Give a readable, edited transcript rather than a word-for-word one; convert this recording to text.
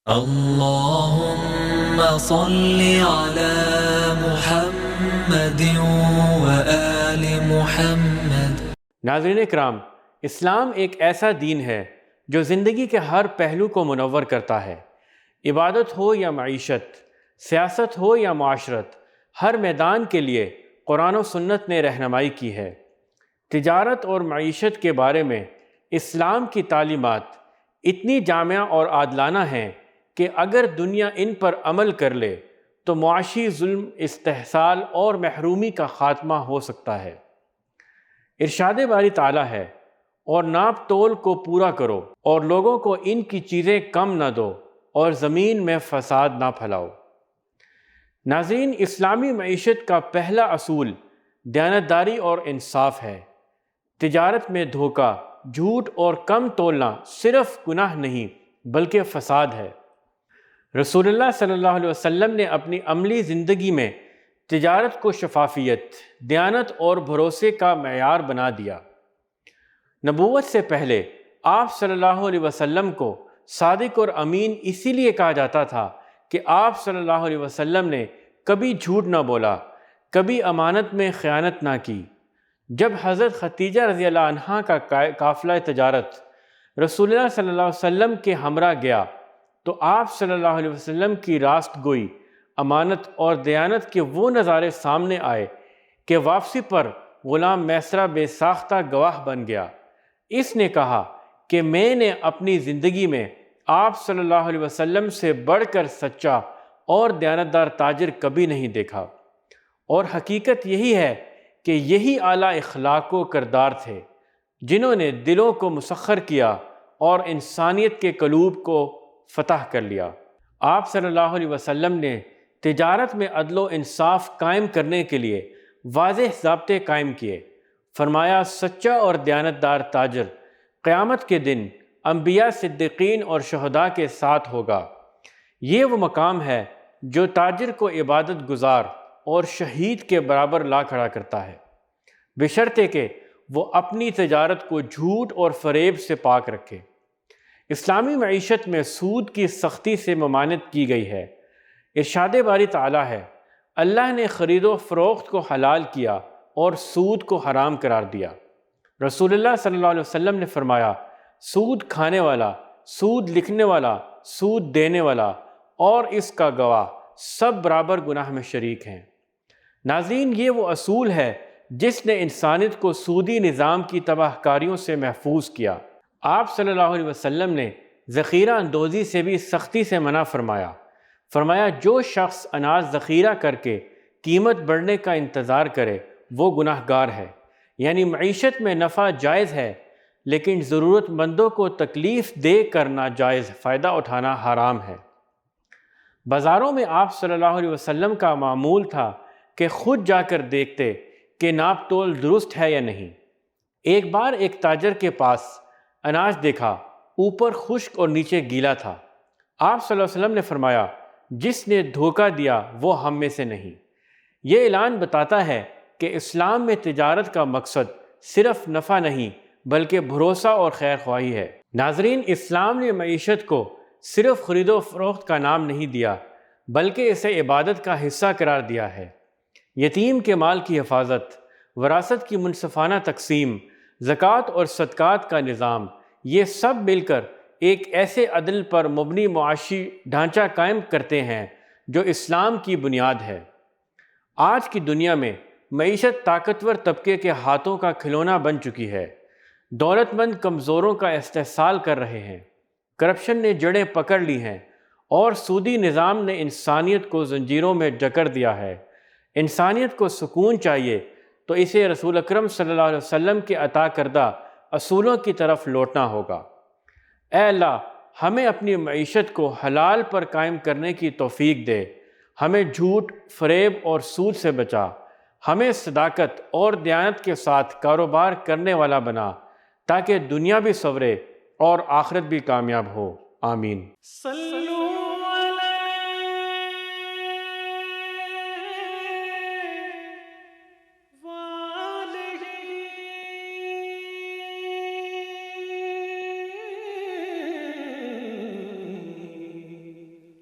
اللهم صل على محمد وآل محمد۔ ناظرین اکرام، اسلام ایک ایسا دین ہے جو زندگی کے ہر پہلو کو منور کرتا ہے۔ عبادت ہو یا معیشت، سیاست ہو یا معاشرت، ہر میدان کے لیے قرآن و سنت نے رہنمائی کی ہے۔ تجارت اور معیشت کے بارے میں اسلام کی تعلیمات اتنی جامع اور عادلانہ ہیں کہ اگر دنیا ان پر عمل کر لے تو معاشی ظلم، استحصال اور محرومی کا خاتمہ ہو سکتا ہے۔ ارشاد باری تعالیٰ ہے، اور ناپ تول کو پورا کرو اور لوگوں کو ان کی چیزیں کم نہ دو اور زمین میں فساد نہ پھیلاؤ۔ ناظرین، اسلامی معیشت کا پہلا اصول دیانتداری اور انصاف ہے۔ تجارت میں دھوکہ، جھوٹ اور کم تولنا صرف گناہ نہیں بلکہ فساد ہے۔ رسول اللہ صلی اللہ علیہ وسلم نے اپنی عملی زندگی میں تجارت کو شفافیت، دیانت اور بھروسے کا معیار بنا دیا۔ نبوت سے پہلے آپ صلی اللہ علیہ وسلم کو صادق اور امین اسی لیے کہا جاتا تھا کہ آپ صلی اللہ علیہ وسلم نے کبھی جھوٹ نہ بولا، کبھی امانت میں خیانت نہ کی۔ جب حضرت خدیجہ رضی اللہ عنہا کا قافلہ تجارت رسول اللہ صلی اللہ علیہ وسلم کے ہمراہ گیا تو آپ صلی اللہ علیہ وسلم کی راست گوئی، امانت اور دیانت کے وہ نظارے سامنے آئے کہ واپسی پر غلام میسرہ بے ساختہ گواہ بن گیا۔ اس نے کہا کہ میں نے اپنی زندگی میں آپ صلی اللہ علیہ وسلم سے بڑھ کر سچا اور دیانتدار تاجر کبھی نہیں دیکھا، اور حقیقت یہی ہے کہ یہی اعلیٰ اخلاق و کردار تھے جنہوں نے دلوں کو مسخر کیا اور انسانیت کے قلوب کو فتح کر لیا۔ آپ صلی اللہ علیہ وسلم نے تجارت میں عدل و انصاف قائم کرنے کے لیے واضح ضابطے قائم کیے۔ فرمایا، سچا اور دیانتدار تاجر قیامت کے دن انبیاء، صدیقین اور شہداء کے ساتھ ہوگا۔ یہ وہ مقام ہے جو تاجر کو عبادت گزار اور شہید کے برابر لا کھڑا کرتا ہے، بشرطے کہ وہ اپنی تجارت کو جھوٹ اور فریب سے پاک رکھے۔ اسلامی معیشت میں سود کی سختی سے ممانعت کی گئی ہے۔ ارشاد باری تعالیٰ ہے، اللہ نے خرید و فروخت کو حلال کیا اور سود کو حرام قرار دیا۔ رسول اللہ صلی اللہ علیہ وسلم نے فرمایا، سود کھانے والا، سود لکھنے والا، سود دینے والا اور اس کا گواہ سب برابر گناہ میں شریک ہیں۔ ناظرین، یہ وہ اصول ہے جس نے انسانیت کو سودی نظام کی تباہ کاریوں سے محفوظ کیا۔ آپ صلی اللہ علیہ وسلم نے ذخیرہ اندوزی سے بھی سختی سے منع فرمایا جو شخص اناج ذخیرہ کر کے قیمت بڑھنے کا انتظار کرے وہ گناہ گار ہے۔ یعنی معیشت میں نفع جائز ہے، لیکن ضرورت مندوں کو تکلیف دے کر ناجائز فائدہ اٹھانا حرام ہے۔ بازاروں میں آپ صلی اللہ علیہ وسلم کا معمول تھا کہ خود جا کر دیکھتے کہ ناپ تول درست ہے یا نہیں۔ ایک بار ایک تاجر کے پاس اناج دیکھا، اوپر خشک اور نیچے گیلا تھا۔ آپ صلی اللہ علیہ وسلم نے فرمایا، جس نے دھوکہ دیا وہ ہم میں سے نہیں۔ یہ اعلان بتاتا ہے کہ اسلام میں تجارت کا مقصد صرف نفع نہیں بلکہ بھروسہ اور خیر خواہی ہے۔ ناظرین، اسلام نے معیشت کو صرف خرید و فروخت کا نام نہیں دیا بلکہ اسے عبادت کا حصہ قرار دیا ہے۔ یتیم کے مال کی حفاظت، وراثت کی منصفانہ تقسیم، زکوٰۃ اور صدقات کا نظام، یہ سب مل کر ایک ایسے عدل پر مبنی معاشی ڈھانچہ قائم کرتے ہیں جو اسلام کی بنیاد ہے۔ آج کی دنیا میں معیشت طاقتور طبقے کے ہاتھوں کا کھلونا بن چکی ہے۔ دولت مند کمزوروں کا استحصال کر رہے ہیں، کرپشن نے جڑیں پکڑ لی ہیں اور سودی نظام نے انسانیت کو زنجیروں میں جکڑ دیا ہے۔ انسانیت کو سکون چاہیے تو اسے رسول اکرم صلی اللہ علیہ وسلم کے عطا کردہ اصولوں کی طرف لوٹنا ہوگا۔ اے اللہ، ہمیں اپنی معیشت کو حلال پر قائم کرنے کی توفیق دے، ہمیں جھوٹ، فریب اور سود سے بچا، ہمیں صداقت اور دیانت کے ساتھ کاروبار کرنے والا بنا تاکہ دنیا بھی سنورے اور آخرت بھی کامیاب ہو۔ آمین۔